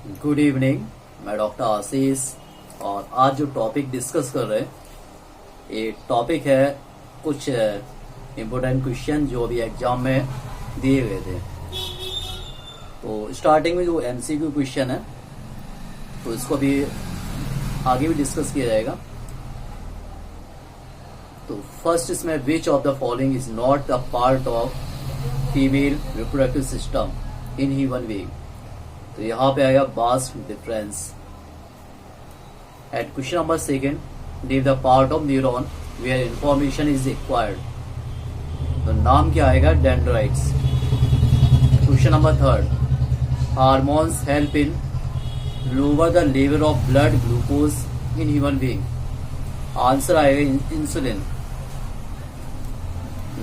Good evening. मैं doctor आशीष और आज जो टॉपिक डिस्कस कर रहे हैं ये टॉपिक है कुछ इम्पोर्टेंट क्वेश्चन जो अभी एग्जाम में दिए गए थे। तो स्टार्टिंग में जो एमसीक्यू क्वेश्चन है तो इसको भी आगे भी डिस्कस किया जाएगा। तो फर्स्ट इसमें which of the following is not the part of female reproductive system in human being. तो यहाँ पे आएगा vast difference. At question number second, leave the part of neuron where information is acquired. तो नाम क्या आएगा? Dendrites. Question number third, hormones help in lower the level of blood glucose in human being. Answer आएगा insulin.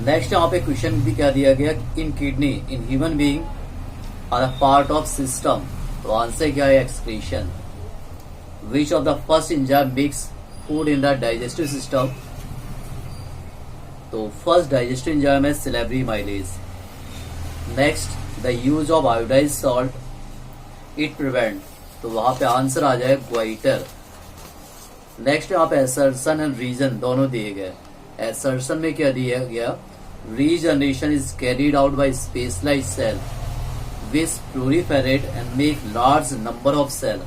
Next यहाँ पे question भी क्या दिया गया? इन kidney in human being are a part of system. तो आंसर क्या है? Excretion. Which of the first enzyme makes food in the digestive system. तो फर्स्ट डाइजेस्टिव एंजाइम है salivary amylase. Next, the use of iodize salt it prevent. तो वहां पे answer आ जाए ग्वाइटर। नेक्स्ट यहाँ पे एसर्शन एंड रीजन दोनों दिए गए। एसर्शन में क्या दिया गया? Regeneration is carried out by specialised cell which proliferate and make large number of cell।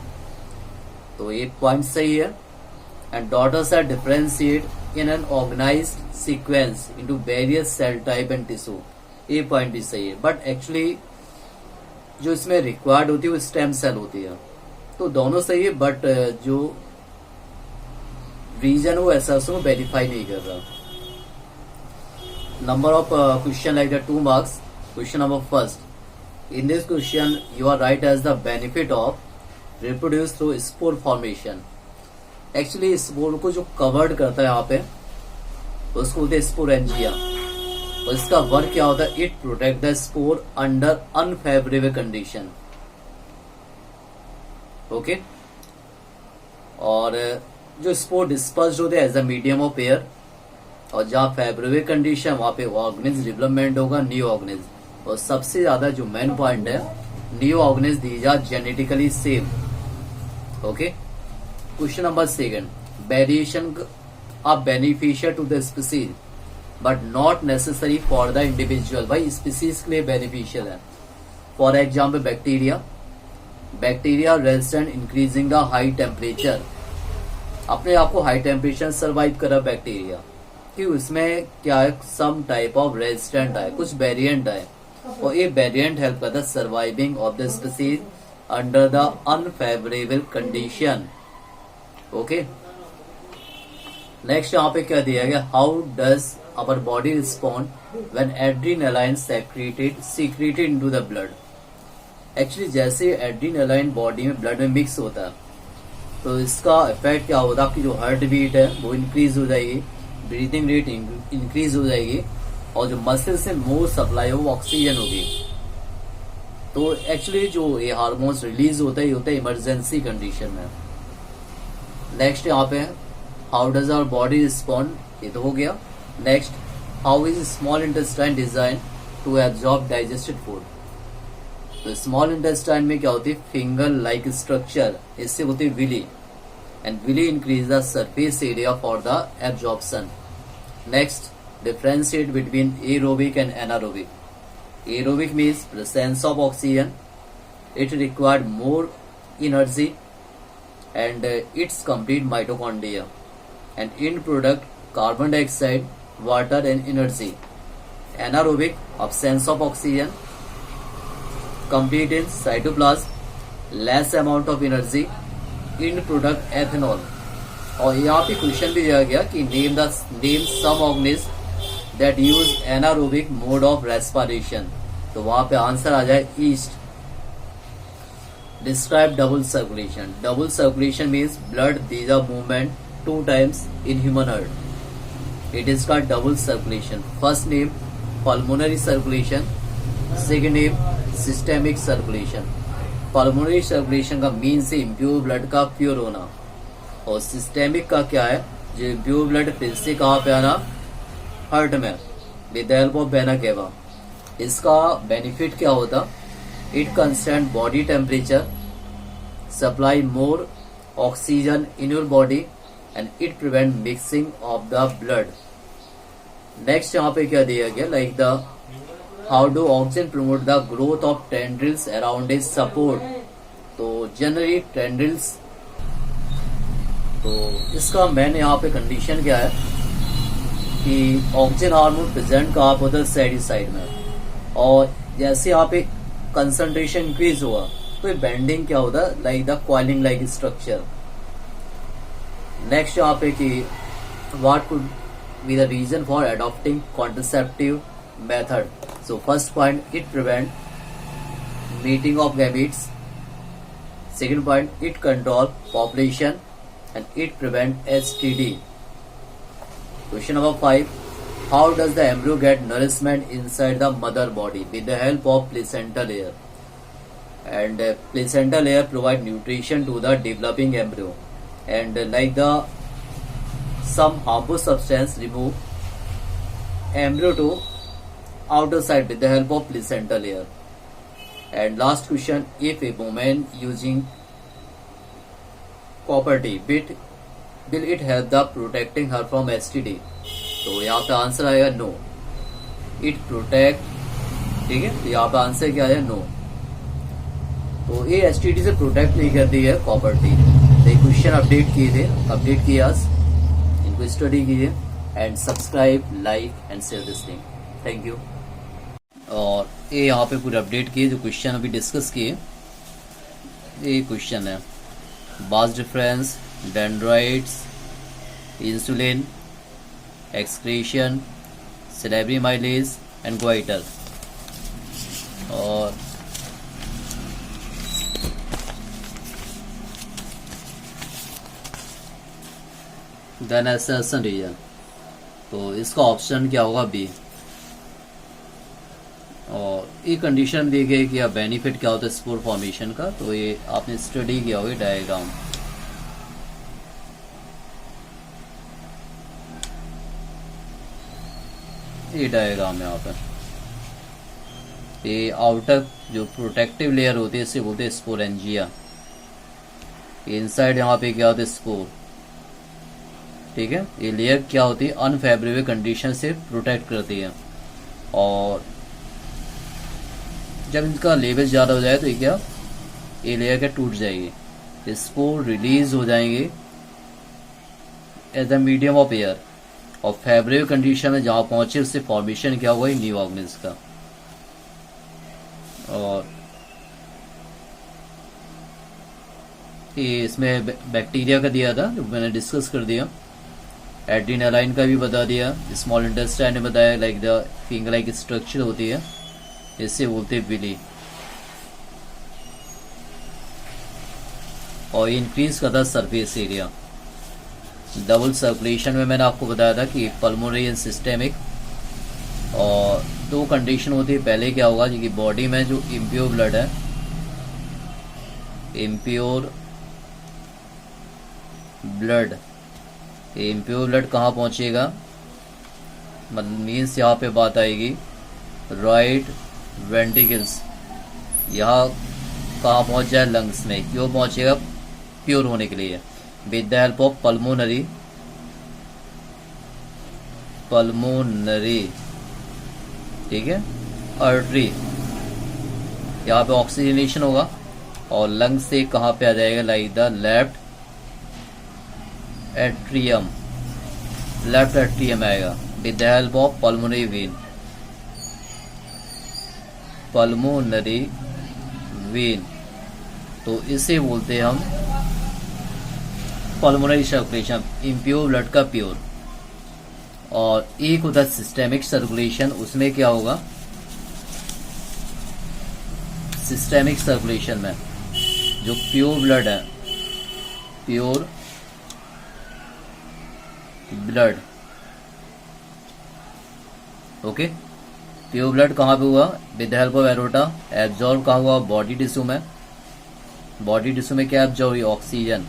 तो ये पॉइंट सही है। And daughters are differentiate in an organized sequence into various cell type and tissue। ये point भी सही है, but actually जो इसमें रिक्वायर्ड होती है वो स्टेम सेल होती है। तो दोनों सही है, बट जो रीजन वो ऐसा उसको वेरीफाई नहीं कर रहा। Number of question like the 2 marks। Question number first, in this question you are right as the benefit of reproduce through spore formation। actually spore को जो कवर्ड करता है यहाँ पे उसको बोलते हैं स्पोरेंजिया। और इसका वर्क क्या होता है? It protect the spore under unfavourable condition. Okay. और जो स्पोर डिस्पर्स होते हैं as a medium of air, और जहाँ फेवरेबल कंडीशन वहां पे ऑर्गेनिज्म डेवलपमेंट होगा, न्यू ऑर्गेनिज्म। और सबसे ज्यादा जो मेन पॉइंट है, new organism these are genetically same. Okay. Question number second, variation are beneficial to the species but not necessary for the individual. भाई स्पीसीज के लिए बेनिफिशियल है। For example bacteria resistant increasing the high temperature. अपने आप को high temperature survive कर रहा bacteria कि उसमें क्या है? सम टाइप ऑफ रेजिस्टेंट है, कुछ वेरिएंट है, और ये वेरिएंट हेल्प करता है surviving of the species under the unfavourable condition. Okay. Next यहाँ पे क्या दिया गया? How does our body respond when adrenaline secreted into the blood. Actually जैसे एड्रेनालाइन बॉडी में ब्लड में मिक्स होता है तो इसका इफेक्ट क्या होता है? आपकी जो हार्ट बीट है वो इंक्रीज हो जाएगी, ब्रीथिंग रेट इंक्रीज हो जाएगी, और जो मसल से मोर सप्लाई हो ऑक्सीजन होगी। तो एक्चुअली जो ये हार्मोन्स रिलीज होता है इमरजेंसी कंडीशन में। नेक्स्ट यहाँ पे how does our body respond, ये तो हो गया। Next, how is small intestine design to absorb digested food. तो स्मॉल इंटेस्टाइन में क्या होती है? फिंगर लाइक स्ट्रक्चर, इससे होती है villi, and villi increase the surface area for the absorption. Next, differentiate between aerobic and anaerobic. Aerobic means presence of oxygen. It required more energy and its complete mitochondria. And end product carbon dioxide, water and energy. Anaerobic, absence of oxygen, complete in cytoplasm, less amount of energy. End product ethanol। और यहाँ पे question भी दिया गया कि name some organism that use anaerobic mode of respiration. तो वहां पे आंसर आ जाए yeast. Describe double circulation. Double circulation means blood these are movement 2 times इन human heart. It is called double circulation. First name pulmonary circulation, second name systemic circulation. Pulmonary circulation का means impure blood का pure होना, और systemic का क्या है? जो impure blood फिर से कहाँ पे आना? हार्ट में, with the help of vena cava. इसका बेनिफिट क्या होता? It constant body temperature supply more oxygen in your body and it prevent mixing of the blood. Next यहाँ पे क्या दिया गया, like the how do oxygen promote the growth of tendrils around a support. तो generally tendrils, तो इसका main यहाँ पे कंडीशन क्या है कि ऑक्सीजन हार्मोन प्रेजेंट कहाँ पर होता है, साइड में, और जैसे यहाँ पे कंसंट्रेशन इंक्रीज हुआ तो ये बेंडिंग क्या होता है, like the coiling like structure. Next यहाँ पे कि what could be the reason for adopting contraceptive method. So first point, it prevent meeting of gametes. Second point, it control population and it prevent STD. Question number 5. How does the embryo get nourishment inside the mother body? With the help of placental layer. And placental layer provide nutrition to the developing embryo. And like the some harmful substance remove embryo to outer side with the help of placental layer. And last question, if a woman using copper tea, will it help the protecting her from STD? तो यहाँ पे answer आएगा no, it protect. ठीक है, तो यहाँ पे answer क्या है, नो. तो ये STD से प्रोटेक्ट नहीं करती है कॉपर टी. तो क्वेश्चन अपडेट किए आज, इनको स्टडी कीजिए and subscribe, like and share this thing. Thank you. और ये यहाँ पे पूरे अपडेट किए जो क्वेश्चन अभी डिस्कस किए. ये क्वेश्चन है vas deferens, dendrites, insulin, excretion, salivary amylase and goiter. और देन एसेशन रीजन, तो इसका ऑप्शन क्या होगा, बी. और ये कंडीशन दी गई कि अब बेनिफिट क्या होता है स्पोर फॉर्मेशन का, तो ये आपने स्टडी किया होगा डायग्राम. ये डायग्राम यहाँ पर, ये आउटर जो प्रोटेक्टिव लेयर होती है इसे बोलते हैं स्पोरेंजिया. इनसाइड यहाँ पे क्या होता है, स्पोर. ठीक है, ये लेयर क्या होती है, अनफेवरेबल कंडीशन से प्रोटेक्ट करती है. और जब इनका लेवल ज़्यादा हो जाए तो ये लेयर क्या टूट जाएगी, स्पोर रिलीज हो जाएंगे as the medium of air, और फेवरेबल कंडीशन में जहाँ पहुंचे उससे फॉर्मेशन क्या हुआ, न्यू ऑर्गेनिज्म का. और ये इसमें बैक्टीरिया का दिया था जो मैंने डिस्कस कर दिया. एड्रीनालाइन का भी बता दिया. स्मॉल इंटेस्टाइन ने बताया like the finger like structure होती है, इससे बोलते विली. और इंक्रीज करता सरफेस एरिया. डबल सर्कुलेशन में मैंने आपको बताया था कि पल्मोनरी एंड सिस्टेमिक, और दो कंडीशन होती है. पहले क्या होगा कि बॉडी में जो इम्प्योर ब्लड है, इम्प्योर ब्लड कहाँ पहुंचेगा, मीन्स यहाँ पे बात आएगी राइट वेंट्रिकल्स. यहाँ कहाँ पहुंच जाए, लंग्स में. क्यों पहुंचेगा, प्योर होने के लिए. With the help of pulmonary, ठीक है, आर्टरी, यहाँ पे ऑक्सीजनेशन होगा, और लंग्स से कहाँ पे आ जाएगा, लाइक द लेफ्ट एट्रियम आएगा. With the help of pulmonary vein, तो इसे बोलते हैं हम पल्मोनरी सर्कुलेशन, इम्प्योर ब्लड का प्योर. और एक होता है सिस्टेमिक सर्कुलेशन, उसमें क्या होगा, सिस्टेमिक सर्कुलेशन में जो प्योर ब्लड है, pure blood, okay. Pure blood कहाँ पे हुआ, with help of aorta. Absorb कहाँ हुआ, बॉडी टिश्यू में. बॉडी टिश्यू में क्या एब्जॉर्ब हुई, ऑक्सीजन.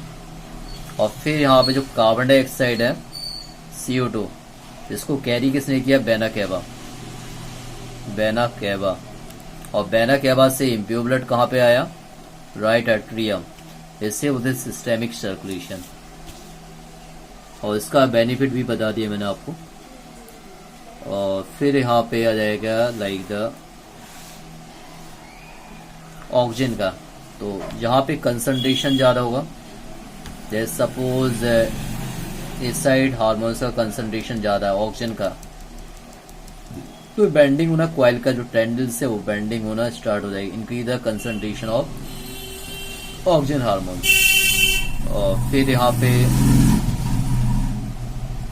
और फिर यहाँ पे जो कार्बन डाइऑक्साइड है, CO2, इसको कैरी किसने किया, वेना कैवा. और वेना कैवा से इम्प्योर ब्लड कहाँ पे आया, राइट एट्रियम. इससे होते हैं सिस्टेमिक सर्कुलेशन। और इसका बेनिफिट भी बता दिया मैंने आपको। और फिर यहाँ पे आ जाएगा लाइक द ऑक्सीजन का। तो जहाँ पे कंसंट्रेशन ज़्यादा होगा, जैसे सपोज इस साइड हार्मोन्स का कंसंट्रेशन ज़्यादा है ऑक्सीजन का, तो बेंडिंग होना, कॉइल का जो टेंडल्स है वो बेंडिंग होना स्टार्ट हो जाएगी, increase the concentration of oxygen hormones. और फिर यहाँ पे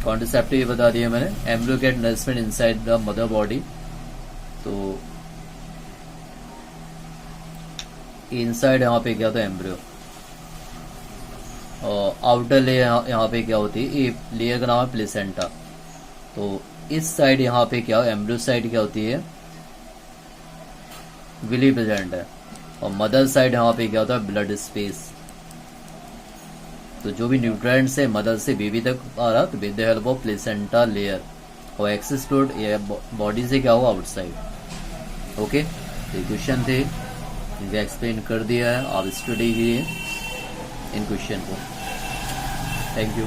कॉन्ट्रासेप्टिव बता दिया मैंने, embryo get nourishment inside the mother body. तो इनसाइड यहाँ पे क्या होता है एम्ब्रियो, और आउटर लेयर यहाँ पे क्या होती है, ये लेयर का नाम है प्लेसेंटा। तो इस साइड यहाँ पे क्या, एम्ब्रियो साइड क्या होती है, विली प्रेजेंट है। और मदर साइड यहाँ पे क्या होता है, ब्लड स्पेस। तो जो भी न्यूट्रिएंट्स है मदर से बेबी तक आ रहा, तो with the help of placenta layer, और एक्सेस फ्लूइड बॉडी से क्या होगा, आउटसाइड। ओके, तो क्वेश्चन थे, इनका एक्सप्लेन कर दिया है, आप स्टडी कीजिए इन क्वेश्चन को। Thank you.